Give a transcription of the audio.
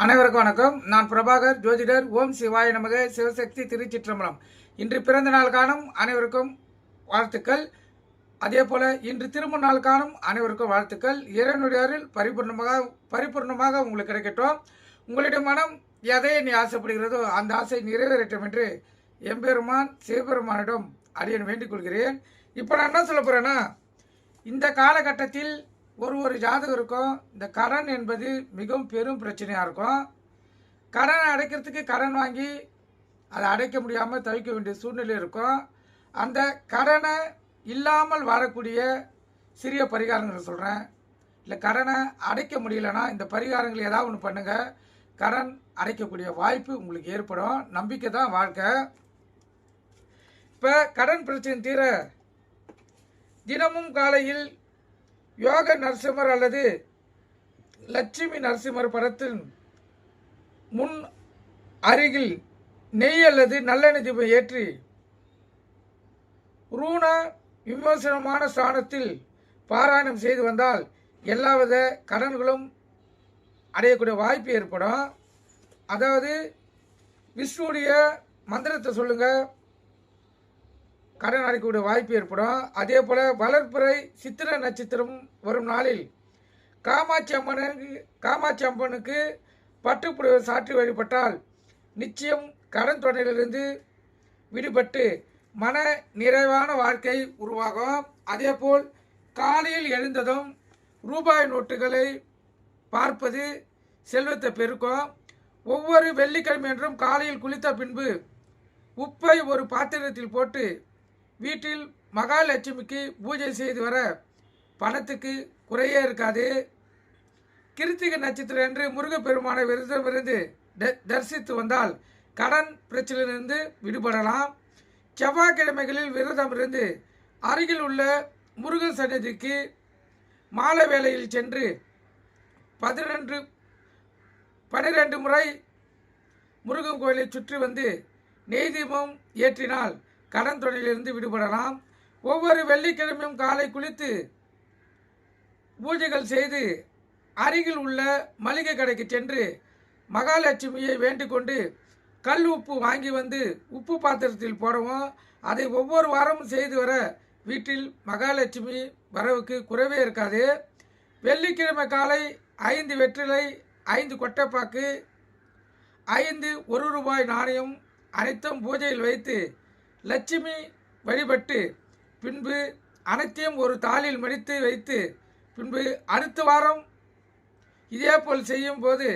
அனைவருக்கும் வணக்கம். நான் பிரபாகர், ஜோதிடர். ஓம் சிவாய நமக. சிவசக்தி திருச்சிற்றம்பலம். இன்று பிறந்த நாள் காணும் அனைவருக்கும் வாழ்த்துக்கள். அதே போல இன்று திருமண நாள் காணும் அனைவருக்கும் வாழ்த்துக்கள். இறைவனுடைய அருள் பரிபூர்ணமாக உங்களுக்கு கிடைக்கட்டும். உங்களுடைய மனம் எதை நீ ஆசைப்படுகிறதோ அந்த ஆசை நிறைவேறட்டும் என்று எம்பெருமான் சிவபெருமானிடம் அடியேன் வேண்டிக் கொள்கிறேன். இப்போ நான் என்ன சொல்ல போறேன்னா, இந்த காலகட்டத்தில் ஒரு ஜாதகருக்கும் இந்த கடன் என்பது மிகவும் பெரும் பிரச்சனையாக இருக்கும். கடனை அடைக்கிறதுக்கு கடன் வாங்கி அதை அடைக்க முடியாமல் தவிக்க வேண்டிய சூழ்நிலை இருக்கும். அந்த கடனை இல்லாமல் வாழக்கூடிய சிறிய பரிகாரங்கள் சொல்கிறேன். இல்லை கடனை அடைக்க முடியலன்னா இந்த பரிகாரங்கள் ஏதாவது ஒன்று பண்ணுங்கள். கடன் அடைக்கக்கூடிய வாய்ப்பு உங்களுக்கு ஏற்படும். நம்பிக்கை தான் வாழ்க்கை. இப்போ கடன் பிரச்சனை தீர தினமும் காலையில் யோக நரசிம்மர் அல்லது லட்சுமி நரசிம்மர் படத்தின் முன் அருகில் நெய் அல்லது நல்லெண்ணெய் தீபம் ஏற்றி ரூண விமோசனமான ஸ்தானத்தில் பாராயணம் செய்து வந்தால் எல்லாவித கடன்களும் அடையக்கூடிய வாய்ப்பு ஏற்படும். அதாவது விஷ்ணுடைய மந்திரத்தை சொல்லுங்கள், கடன் அடைக்கக்கூடிய வாய்ப்பு ஏற்படும். அதே போல் வளர்ப்புறை சித்திரை நட்சத்திரம் வரும் நாளில் காமாட்சி அம்மனுக்கு பட்டுப்புடவை சாற்றி வழிபட்டால் நிச்சயம் கடன் தொல்லையிலிருந்து விடுபட்டு மன நிறைவான வாழ்க்கை உருவாகும். அதேபோல் காலையில் எழுந்ததும் ரூபாய் நோட்டுகளை பார்ப்பது செல்வத்தை பெருக்கும். ஒவ்வொரு வெள்ளிக்கிழமை என்றும் காலையில் குளித்த பின்பு உப்பை ஒரு பாத்திரத்தில் போட்டு வீட்டில் மகாலட்சுமிக்கு பூஜை செய்து வர பணத்துக்கு குறையே இருக்காது. கிருத்திகை நட்சத்திரம் என்று முருகப்பெருமானை விரதமிருந்து தரிசித்து வந்தால் கடன் பிரச்சனையிலிருந்து விடுபடலாம். செவ்வாய்க்கிழமைகளில் விரதம் இருந்து அருகில் உள்ள முருகன் சன்னதிக்கு மாலை வேளையில் சென்று 12 முறை முருகன் கோயிலை சுற்றி வந்து நெய் தீபம் ஏற்றினால் கடன் தொல்லையிலிருந்து விடுபடலாம். ஒவ்வொரு வெள்ளிக்கிழமையும் காலை குளித்து பூஜைகள் செய்து அருகில் உள்ள மளிகை கடைக்கு சென்று மகாலட்சுமியை வேண்டிக் கொண்டு கல் உப்பு வாங்கி வந்து உப்பு பாத்திரத்தில் போடவும். அதை ஒவ்வொரு வாரமும் செய்து வர வீட்டில் மகாலட்சுமி வரவுக்கு குறைவே இருக்காது. வெள்ளிக்கிழமை காலை 5 வெற்றிலை, 5 கொட்டைப்பாக்கு, 5 1 ரூபாய் நாணயம் அனைத்தும் பூஜையில் வைத்து லட்சுமி வழிபட்டு பின்பு அனைத்தையும் ஒரு தாளில் மடித்து வைத்து பின்பு அடுத்த வாரம் இதே போல் செய்யும் போது